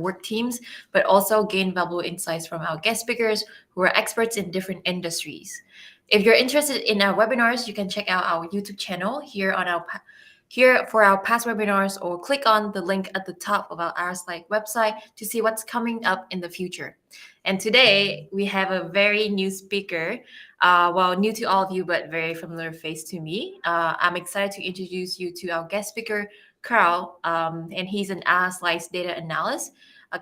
work teams, but also gain valuable insights from our guest speakers who are experts in different industries. If you're interested in our webinars, you can check out our YouTube channel here for our past webinars, or click on the link at the top of our AhaSlides website to see what's coming up in the future. And today we have a very new speaker, new to all of you, but very familiar face to me. I'm excited to introduce you to our guest speaker, Carl, and he's an AhaSlides data analyst.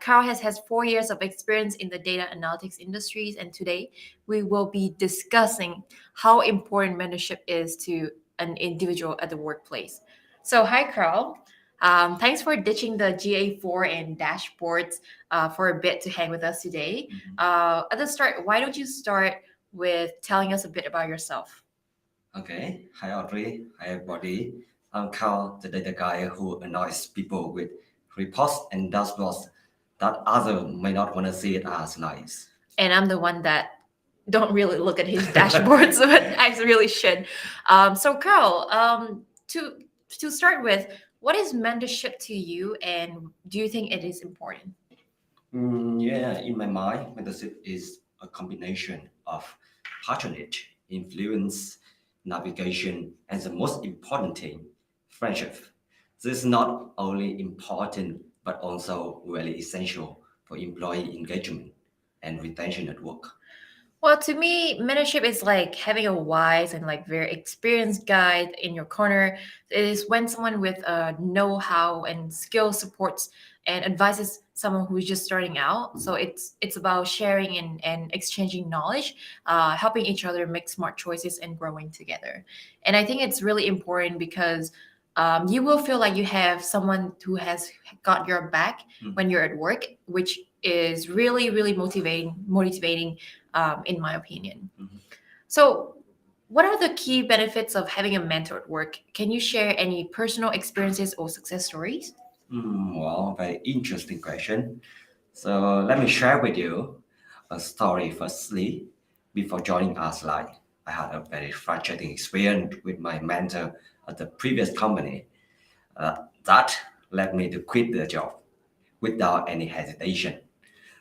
Carl has 4 years of experience in the data analytics industries, and today we will be discussing how important mentorship is to an individual at the workplace. So, hi, Carl. Thanks for ditching the GA4 and dashboards for a bit to hang with us today. At the start, why don't you start with telling us a bit about yourself? Okay. Hi, Audrey. Hi, everybody. I'm Carl, the data guy who annoys people with reports and dashboards that others may not want to see it as nice. And I'm the one that don't really look at his dashboards, but I really should. So, Carl, to start with, what is mentorship to you, and do you think it is important? In my mind, mentorship is a combination of patronage, influence, navigation, and the most important thing, friendship. This is not only important but also very essential for employee engagement and retention at work. Well, to me, mentorship is like having a wise and like very experienced guide in your corner. It is when someone with know-how and skill supports and advises someone who's just starting out. So it's about sharing and exchanging knowledge, helping each other make smart choices and growing together. And I think it's really important because you will feel like you have someone who has got your back when you're at work, which is really, really motivating in my opinion. So, what are the key benefits of having a mentor at work? Can you share any personal experiences or success stories? Very interesting question. So let me share with you a story firstly. Before joining AhaSlides, I had a very frustrating experience with my mentor at the previous company. That led me to quit the job without any hesitation.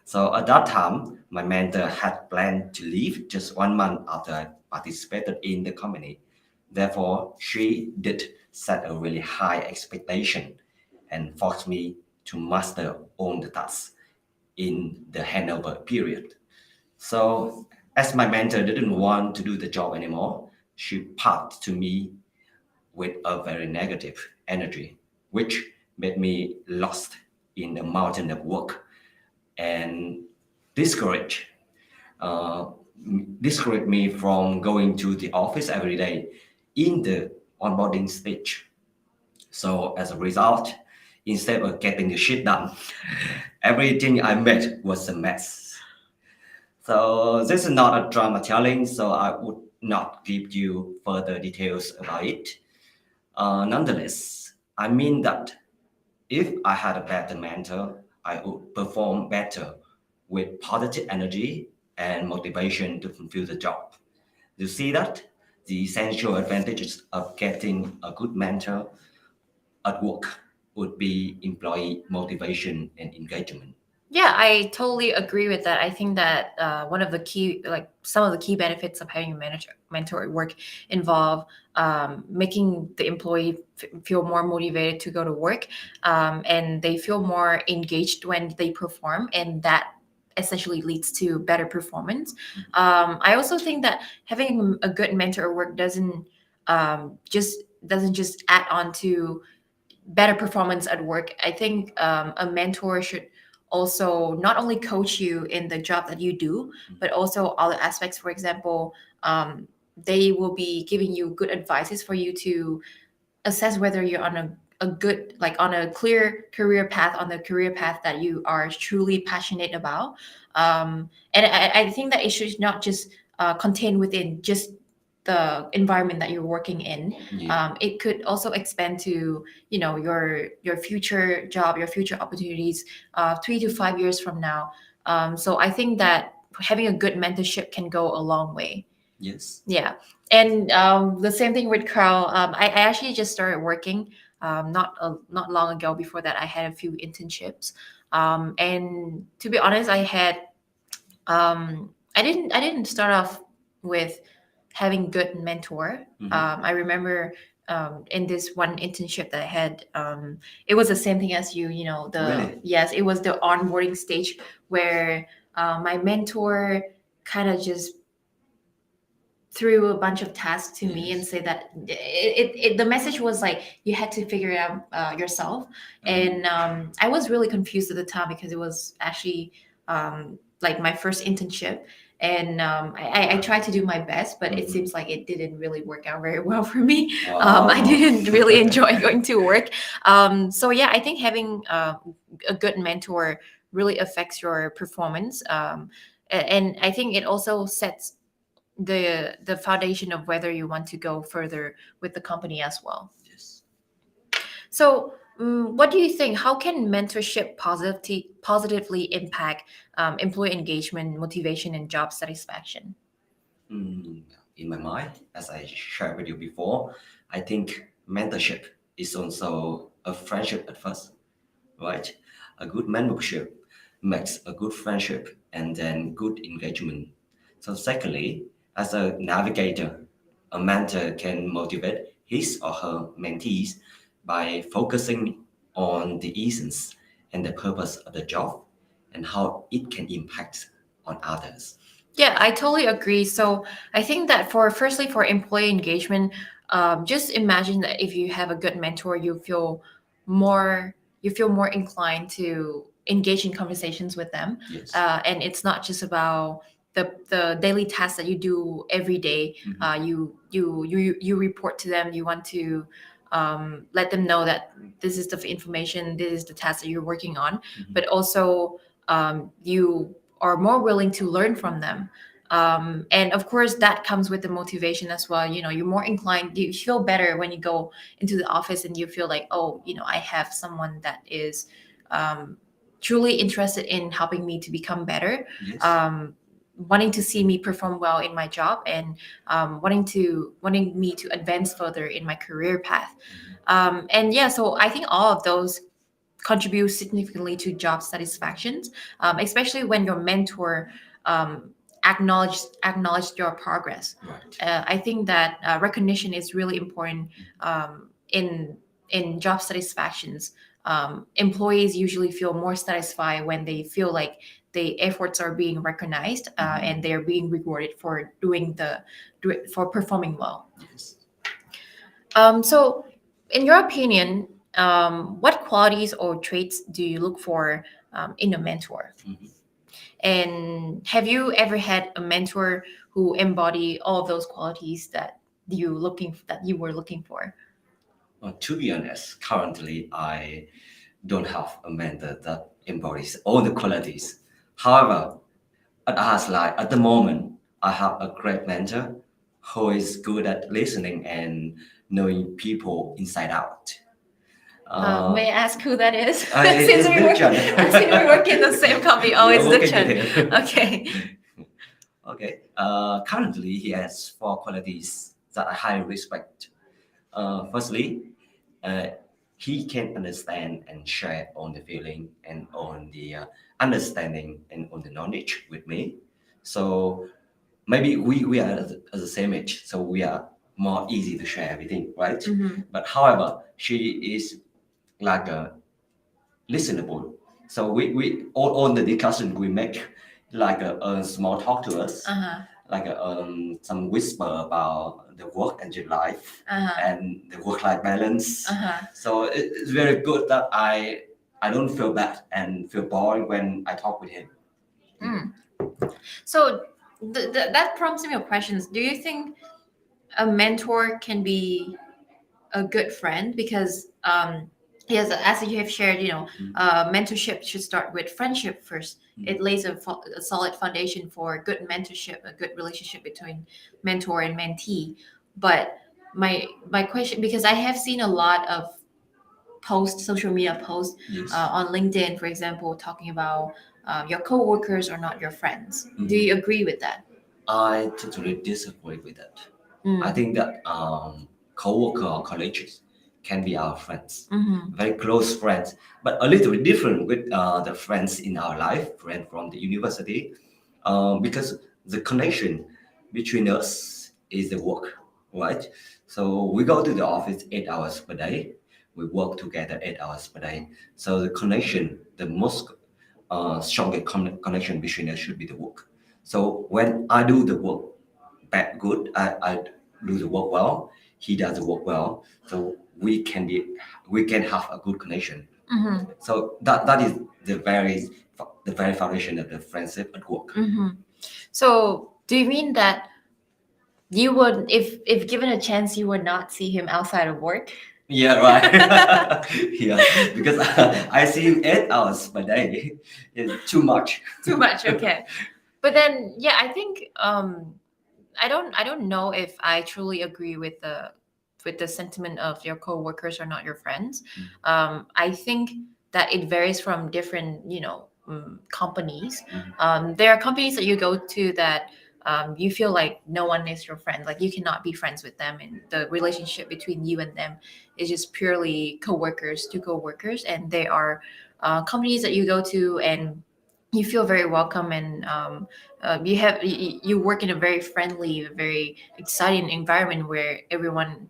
So at that time, my mentor had planned to leave just 1 month after I participated in the company. Therefore, she did set a really high expectation and forced me to master all the tasks in the handover period. So as my mentor didn't want to do the job anymore, she passed to me with a very negative energy, which made me lost in a mountain of work and discouraged uh, discouraged me from going to the office every day in the onboarding stage. So as a result, instead of getting the shit done, everything I made was a mess. So this is not a drama telling, so I would not give you further details about it. Nonetheless, I mean that if I had a better mentor, I would perform better with positive energy and motivation to fulfill the job. You see that? The essential advantages of getting a good mentor at work would be employee motivation and engagement. Yeah, I totally agree with that. I think that one of the key, like some of the key benefits of having a mentor at work involve making the employee feel more motivated to go to work, and they feel more engaged when they perform, and that essentially leads to better performance. I also think that having a good mentor at work doesn't just add on to better performance at work. I think a mentor should also not only coach you in the job that you do, but also other aspects. For example, they will be giving you good advices for you to assess whether you're on a good, like on a clear career path, on the career path that you are truly passionate about. And I think that it should not just contain within just the environment that you're working in. It could also expand to your future job, your future opportunities 3 to 5 years from now. So I think that having a good mentorship can go a long way. Yes. Yeah. And the same thing with Carl. I actually just started working not long ago. Before that, I had a few internships. And to be honest, I didn't start off with having good mentor. I remember in this one internship that I had, it was the same thing as you. Really? Yes, it was the onboarding stage where my mentor kind of just threw a bunch of tasks to me and Yes. say that the message was like you had to figure it out yourself. And I was really confused at the time because it was actually like my first internship. And I tried to do my best, but it seems like it didn't really work out very well for me. I Wow. didn't really enjoy going to work. So yeah, I think having a good mentor really affects your performance. And I think it also sets the foundation of whether you want to go further with the company as well. Yes. So, what do you think? How can mentorship positively impact employee engagement, motivation, and job satisfaction? Mm, in my mind, as I shared with you before, I think mentorship is also a friendship at first, right? A good mentorship makes a good friendship and then good engagement. So, secondly, as a navigator, a mentor can motivate his or her mentees by focusing on the essence and the purpose of the job and how it can impact on others. Yeah, I totally agree. So I think that for firstly for employee engagement, just imagine that if you have a good mentor, more you feel more inclined to engage in conversations with them. Yes. And it's not just about the daily tasks that you do every day. You report to them. You want to let them know that this is the information, this is the task that you're working on, but also you are more willing to learn from them. And of course, that comes with the motivation as well. You're more inclined, you feel better when you go into the office and you feel like, oh, I have someone that is um, truly interested in helping me to become better, Yes. wanting to see me perform well in my job, and wanting me to advance further in my career path. And yeah, so I think all of those contribute significantly to job satisfactions, especially when your mentor um, acknowledged your progress. Right. I think that recognition is really important in job satisfactions. Employees usually feel more satisfied when they feel like the efforts are being recognized, and they're being rewarded for for performing well. Yes. So, in your opinion, what qualities or traits do you look for in a mentor? And have you ever had a mentor who embody all of those qualities that you were looking for? To be honest, currently I don't have a mentor that embodies all the qualities. However, at AhaSlides, at the moment, I have a great mentor who is good at listening and knowing people inside out. May I ask who that is? It's Duchan. Since we work in the same company, oh, We are it's working Duchan. with him. Okay. Okay. Currently, he has four qualities that I highly respect. Firstly, uh, he can understand and share on the feeling and on the understanding and on the knowledge with me. So maybe we are at the same age, so we are more easy to share everything, right? But however, she is like a listenable. So we all the discussion we make like a small talk to us, like some whisper about the work and your life and the work-life balance. So it's very good that I don't feel bad and feel boring when I talk with him. So that prompts me with questions. Do you think a mentor can be a good friend? Because yes, as you have shared, mentorship should start with friendship first. It lays a solid foundation for good mentorship, a good relationship between mentor and mentee. But my question, because I have seen a lot of social media posts, Yes. on LinkedIn, for example, talking about your coworkers are not your friends. Do you agree with that? I totally disagree with that. I think that co-worker or colleagues can be our friends, Mm-hmm. very close friends, but a little bit different with the friends in our life, friends from the university, because the connection between us is the work, right? So we go to the office 8 hours per day. We work together 8 hours per day. So the connection, the most strongest connection between us should be the work. So when I do the work good, I do the work well. He does the work well. So we can have a good connection. Mm-hmm. So that is the very foundation of the friendship at work. Mm-hmm. So do you mean that you would, if given a chance, you would not see him outside of work? Yeah, right. Yeah, because I see him 8 hours per day. It's too much. Too much, okay. But then, yeah, I think I don't know if I truly agree with the sentiment of your coworkers are not your friends. I think that it varies from different, companies. There are companies that you go to that you feel like no one is your friend, like you cannot be friends with them, and the relationship between you and them is just purely coworkers to coworkers. And there are companies that you go to and you feel very welcome, and you work in a very friendly, very exciting environment where everyone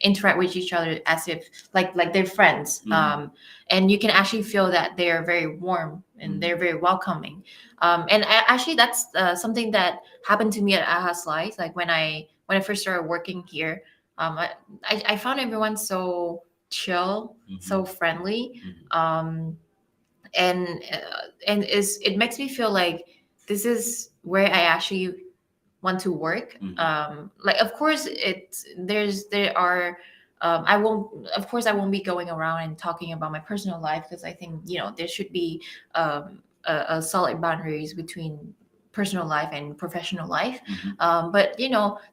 interact with each other as if like they're friends. And you can actually feel that they're very warm and they're very welcoming. And actually that's something that happened to me at AhaSlides. Like when I first started working here, I found everyone so chill, so friendly. Um, and uh, and it makes me feel like this is where I actually want to work. Like of course there are I won't, of course I won't be going around and talking about my personal life, because I think there should be a solid boundaries between personal life and professional life. But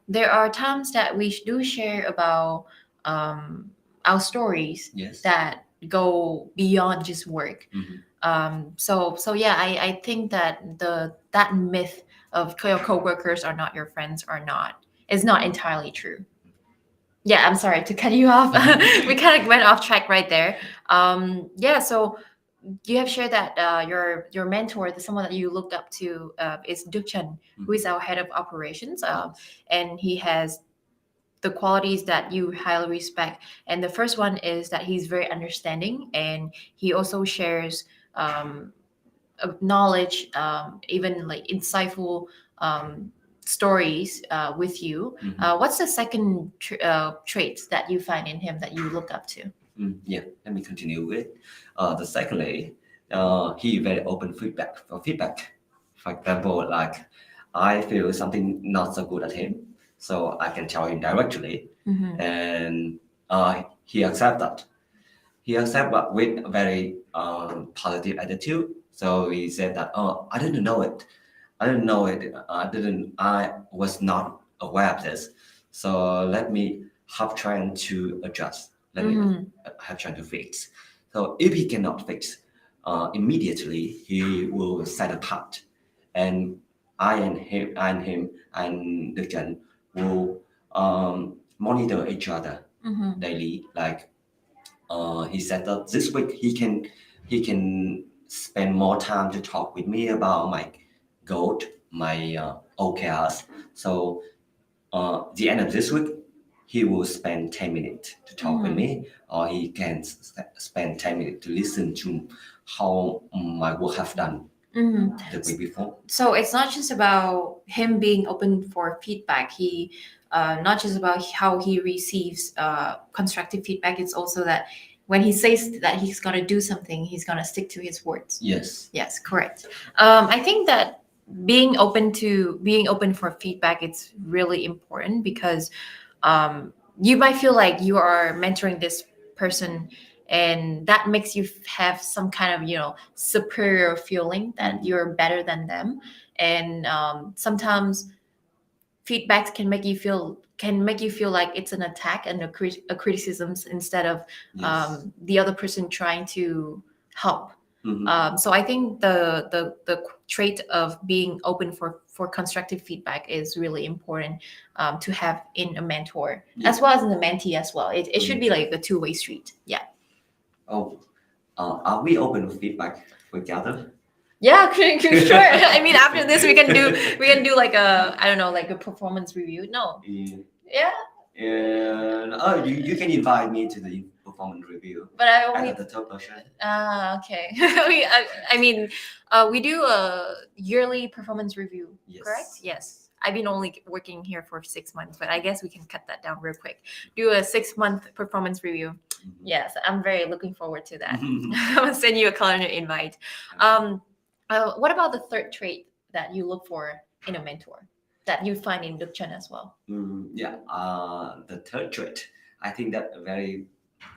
there are times that we do share about our stories. Yes. That go beyond just work. So yeah, I think that that myth of your coworkers are not your friends or not is not entirely true. Yeah, I'm sorry to cut you off. We kind of went off track right there. Yeah, so you have shared that your mentor, someone that you looked up to, is Dukchan, who is our head of operations, and he has the qualities that you highly respect. And the first one is that he's very understanding, and he also shares of knowledge, even like insightful stories with you. What's the second trait that you find in him that you look up to? Yeah, let me continue with. The secondly, he very open feedback for feedback. For example, like I feel something not so good at him, so I can tell him directly, and he accept that. He accept that with a very positive attitude. So he said that, oh, I didn't know it. I didn't know it. I was not aware of this. So let me have trying to adjust. Let me have trying to fix. So if he cannot fix immediately, he will set apart. And I and him and the Jen will monitor each other daily. Like he said that this week he can spend more time to talk with me about my goal, my OKRs. So the end of this week, he will spend 10 minutes to talk with me, or he can spend 10 minutes to listen to how my work have done the week before. So it's not just about him being open for feedback. He not just about how he receives constructive feedback. It's also that when he says that he's going to do something, he's going to stick to his words. Yes. Yes, correct. I think that being open for feedback, it's really important, because you might feel like you are mentoring this person, and that makes you have some kind of superior feeling that you're better than them. And sometimes feedbacks can make you feel like it's an attack and a criticism, instead of Yes. the other person trying to help. So I think the trait of being open for constructive feedback is really important to have in a mentor, as well as in the mentee as well. It should be like a two-way street. Yeah. Oh, are we open to feedback together? Yeah, sure. I mean, after this, we can do like a, I don't know, like a performance review. No. Yeah. And you can invite me to the performance review. But I only at the third person. Okay. I mean, we do a yearly performance review, correct? Yes. I've been only working here for 6 months, but I guess we can cut that down real quick. Do a 6-month performance review. Yes, I'm very looking forward to that. I'll send you a calendar invite. What about the third trait that you look for in a mentor that you find in Dukchan as well? The third trait, I think that very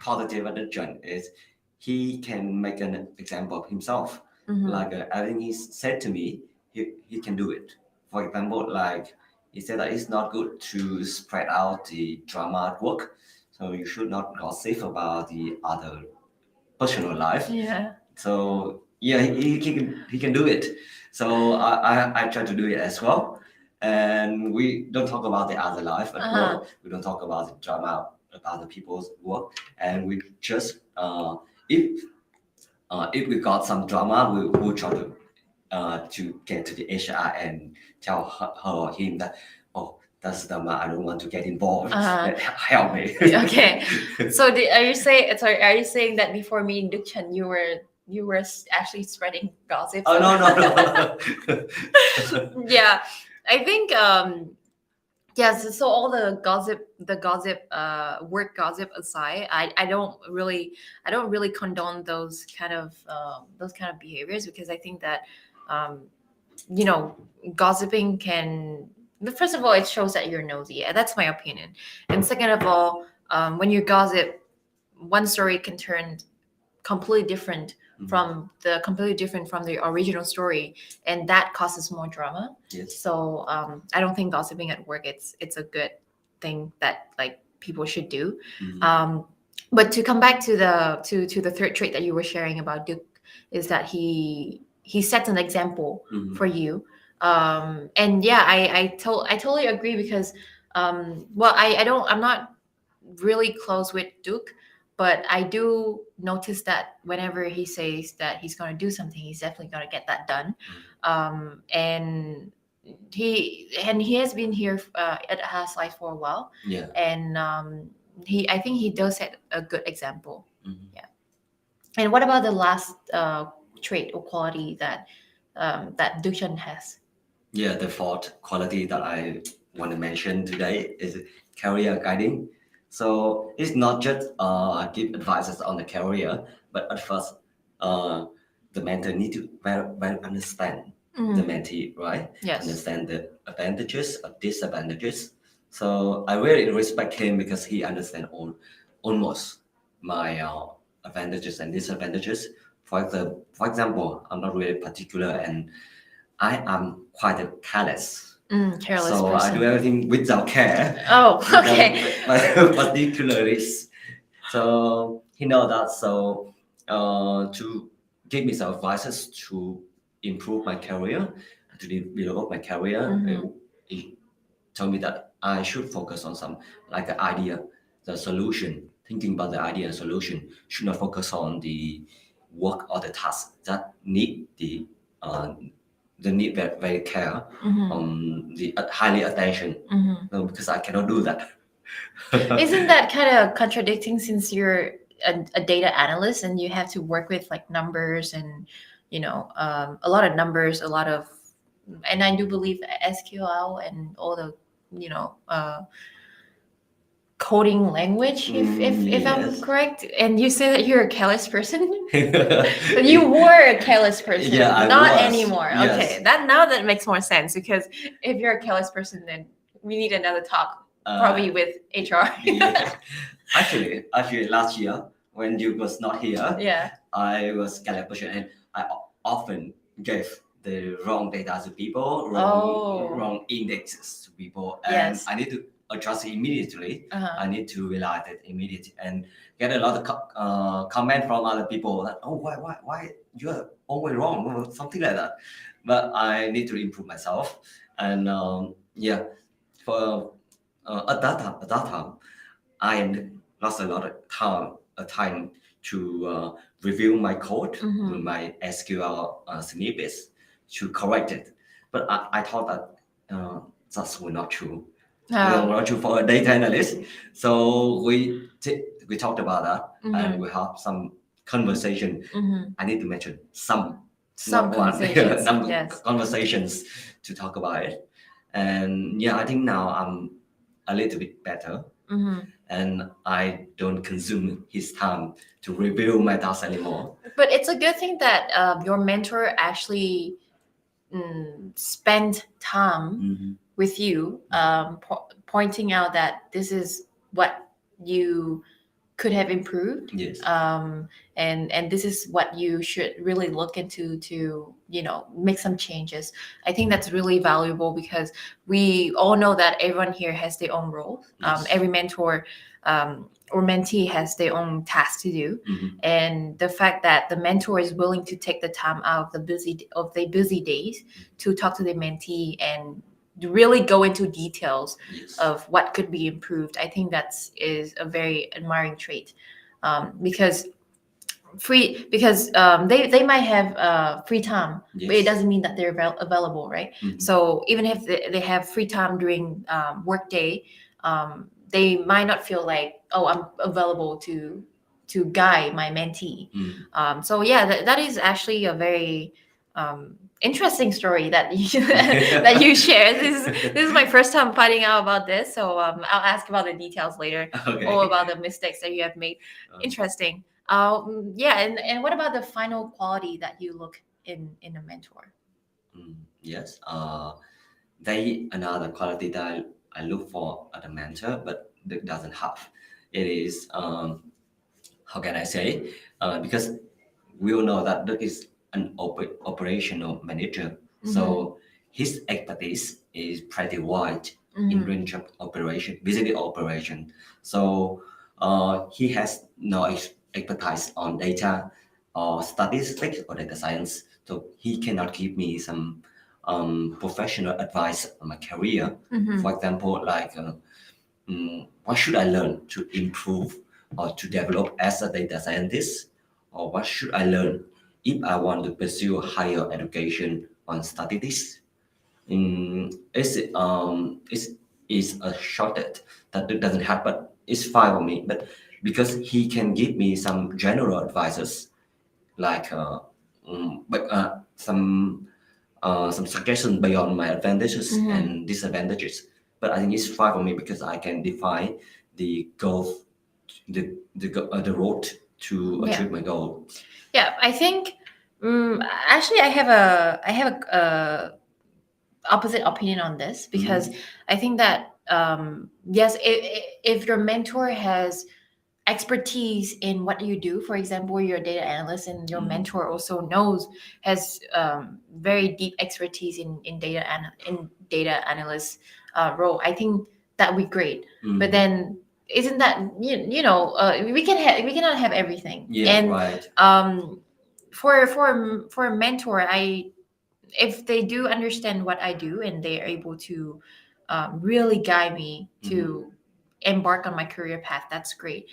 positive at Dukchan is he can make an example of himself. Like I think he said to me, he can do it. For example, like he said that it's not good to spread out the drama at work, so you should not gossip about the other personal life. Yeah. So yeah, he can do it. So I try to do it as well. And we don't talk about the other life at work. We don't talk about the drama about other people's work. And we just if we got some drama, we will try to get to the HR and tell her or him that, oh, that's drama, I don't want to get involved. Help me. Okay. So are you saying that before meeting Dukchan you were actually spreading gossip? Oh no. Yeah, I think yes. So all the gossip, work gossip aside, I don't really condone those kind of behaviors, because I think that gossiping can. First of all, it shows that you're nosy. That's my opinion. And second of all, when you gossip, one story can turn completely different from the original story, and that causes more drama. Yes. So I don't think gossiping at work it's a good thing that like people should do. But to come back to the third trait that you were sharing about Duke, is that he sets an example for you. And yeah, I totally agree, because I'm not really close with Duke, but I do notice that whenever he says that he's going to do something, he's definitely going to get that done. And he has been here at AhaSlides for a while. Yeah. And I think he does set a good example. Yeah. And what about the last trait or quality that Dukchan has? Yeah, the fourth quality that I want to mention today is career guiding. So it's not just give advices on the career, but at first the mentor need to very understand the mentee, right? Yes. Understand the advantages or disadvantages. So I really respect him because he understands almost my advantages and disadvantages. For example, I'm not really particular, and I am quite a careless. Careless so person. I do everything without care. Oh, okay. Particulars. So he know that. So to give me some advices to improve my career, to develop my career, he told me that I should focus on some like the idea, the solution, thinking about the idea and solution. Should not focus on the work or the task that need the need very care, the highly attention. No, because I cannot do that. Isn't that kind of contradicting, since you're a data analyst and you have to work with like numbers and a lot of numbers, and I do believe SQL and all the coding language, if I'm correct. And you say that you're a careless person. But you were a careless person. Yeah, I not was. anymore. Yes. Okay, that makes more sense, because if you're a careless person, then we need another talk, probably with HR. Yeah. Actually, last year when you was not here, Yeah. I was careless person, and I often gave the wrong data to people, wrong indexes to people, and Yes. I need to adjust it immediately. I need to realize it immediately, and get a lot of comment from other people that, oh, why you're always wrong or something like that. But I need to improve myself. And yeah, for at that time, I lost a lot of time to review my code, Mm-hmm. my SQL snippets to correct it. But I thought that that's not true. Oh. Not true for a data analyst. So we talked about that, and Mm-hmm. we have some conversation. Mm-hmm. I need to mention some, Some not one, conversations. some Yes. conversations to talk about it. And yeah, I think now I'm a little bit better, Mm-hmm. and I don't consume his time to review my tasks anymore. But it's a good thing that your mentor actually spent time Mm-hmm. with you, pointing out that this is what you could have improved, Yes. And this is what you should really look into to make some changes. I think that's really valuable because we all know that everyone here has their own role. Yes. Every mentor or mentee has their own task to do, Mm-hmm. and the fact that the mentor is willing to take the time out of their busy days to talk to the mentee and really go into details Yes. of what could be improved. I think is a very admiring trait, because they might have free time, but it Yes. doesn't mean that they're available, right? Mhm. So even if they have free time during work day, they might not feel like, oh, I'm available to guide my mentee. Mm. So yeah, that is actually a very interesting story that you that you share. This is my first time finding out about this, so I'll ask about the details later, Okay. or about the mistakes that you have made. Interesting. Yeah, and what about the final quality that you look in a mentor? Yes. They another quality that I look for at a mentor, but that doesn't have. It is how can I say? Because we all know that there is an operational manager, so his expertise is pretty wide in range of operation, business operation. So he has no expertise on data or statistics or data science, so he cannot give me some professional advice on my career. For example, like what should I learn to improve or to develop as a data scientist, or what should I learn if I want to pursue higher education on statistics. It's a shortcut that it doesn't have, but it's fine for me. But because he can give me some general advices, like but some suggestions beyond my advantages and disadvantages. But I think it's fine for me because I can define the goal, the road to Yeah. achieve my goal. Yeah, I think actually I have a opposite opinion on this, because I think that yes, if your mentor has expertise in what you do, for example, you're a data analyst and your mentor also has very deep expertise in data analyst role, I think that would be great. But then isn't that we cannot have everything. Yeah, And right. For a mentor, if they do understand what I do and they are able to really guide me to embark on my career path, that's great.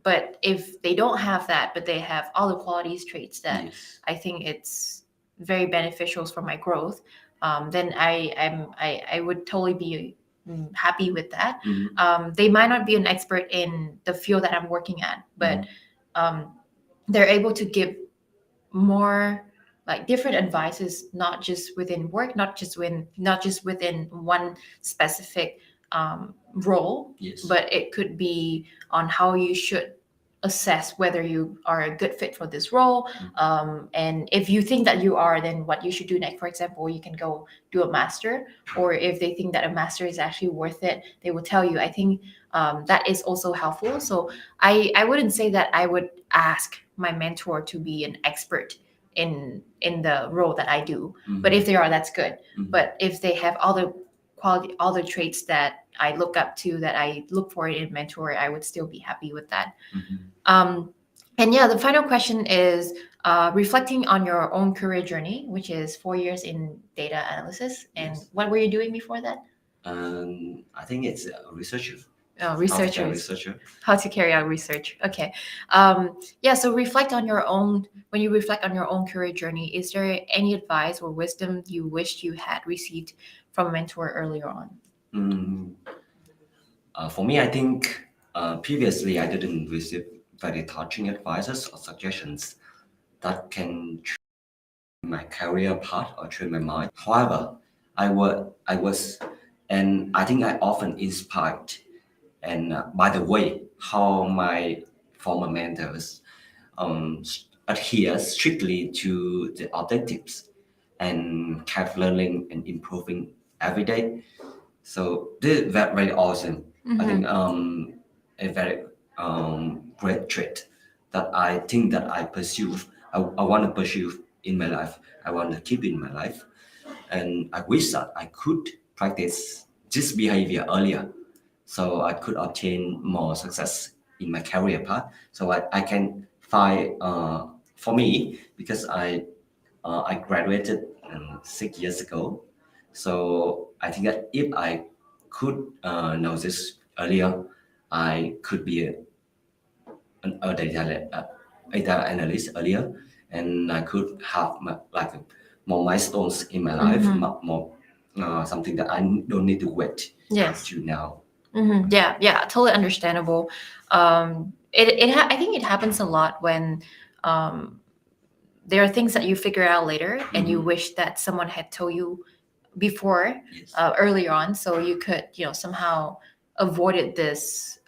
But if they don't have that, but they have all the qualities, traits that Yes. I think it's very beneficial for my growth, then I would totally be happy with that. They might not be an expert in the field that I'm working at, but um, they're able to give more like different advices, not just within work, not just within one specific role. Yes. But it could be on how you should assess whether you are a good fit for this role, and if you think that you are, then what you should do next. For example, you can go do a master, or if they think that a master is actually worth it, they will tell you. I think that is also helpful. So I wouldn't say that I would ask my mentor to be an expert in the role that I do. But if they are, that's good. But if they have all the quality, all the traits that I look up to, that I look for in a mentor, I would still be happy with that. And yeah, the final question is, reflecting on your own career journey, which is 4 years in data analysis. And Yes. what were you doing before that? I think it's a researcher. Researchers. Researcher. How to carry out research. Okay. Yeah. So reflect on your own. When you reflect on your own career journey, is there any advice or wisdom you wished you had received from a mentor earlier on? Mm, for me, I think previously I didn't receive very touching advices or suggestions that can change my career path or change my mind. However, I was, and I think I often inspired, and by the way, how my former mentors adhere strictly to the objectives and kept learning and improving every day. So this is very awesome. I think a very great trait that I think that I pursue. I want to pursue in my life. I want to keep in my life, and I wish that I could practice this behavior earlier, so I could obtain more success in my career path. So I can find for me because I graduated 6 years ago. So I think that if I could know this earlier, I could be a data analyst earlier, and I could have like more milestones in my life, more something that I don't need to wait to now. Yeah, totally understandable. I think it happens a lot when there are things that you figure out later and you wish that someone had told you before, Yes. earlier on, so you could somehow avoided this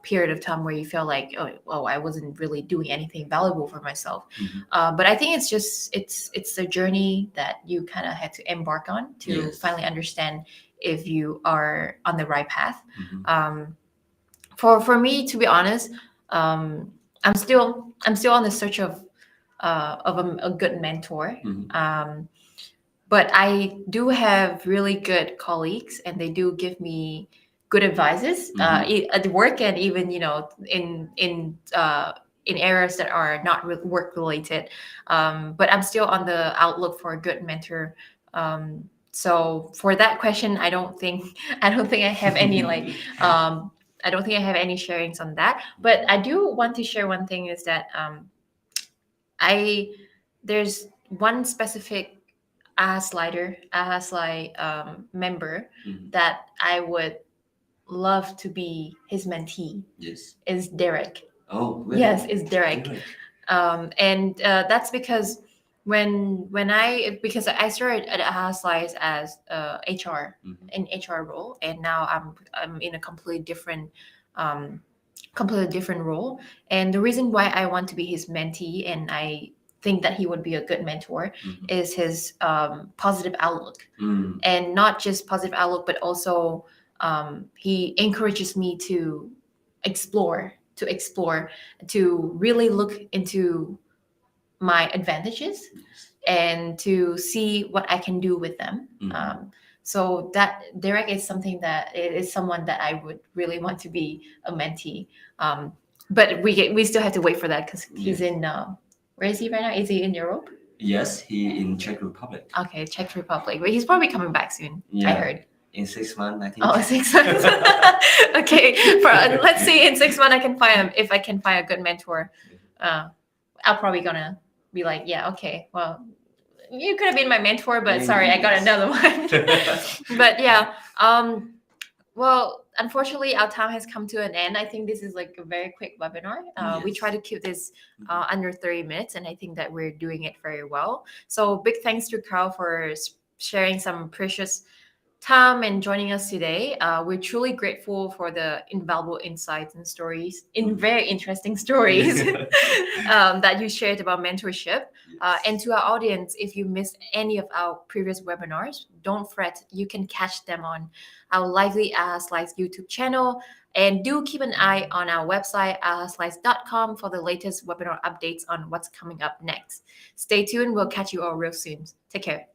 period of time where you feel like, oh, I wasn't really doing anything valuable for myself. But I think it's the journey that you kind of had to embark on to Yes. finally understand if you are on the right path. Mhm. For me, to be honest, I'm still on the search of a good mentor. But I do have really good colleagues, and they do give me good advices at work, and even in areas that are not work related. But I'm still on the outlook for a good mentor. So for that question, I don't think I have any I don't think I have any sharings on that. But I do want to share one thing is that I there's one specific AhaSlide member that I would love to be his mentee. Yes. Is Derek. Oh, really? Yes, is Derek. And that's because because I started at AhaSlides as HR, an HR role, and now I'm in a completely different role. And the reason why I want to be his mentee, and I think that he would be a good mentor, is his positive outlook. And not just positive outlook, but also he encourages me to explore to really look into my advantages and to see what I can do with them. So that Derek is someone that I would really want to be a mentee. But we still have to wait for that because he's in where is he right now? Is he in Europe? Yes, he in Czech Republic. Okay, Czech Republic. But he's probably coming back soon. I heard. In 6 months, I think. Oh, 6 months. Okay, let's see. In 6 months, if I can find a good mentor. I'll probably gonna be like, yeah, okay, well, you could have been my mentor, but sorry, I got another one. But yeah, well, unfortunately, our time has come to an end. I think this is like a very quick webinar. We try to keep this under 30 minutes, and I think that we're doing it very well. So big thanks to Carl for sharing some precious time and joining us today. We're truly grateful for the invaluable insights and stories, very interesting stories that you shared about mentorship. And to our audience, if you missed any of our previous webinars, don't fret. You can catch them on our Lively AhaSlides YouTube channel. And do keep an eye on our website, ahaslides.com, for the latest webinar updates on what's coming up next. Stay tuned. We'll catch you all real soon. Take care.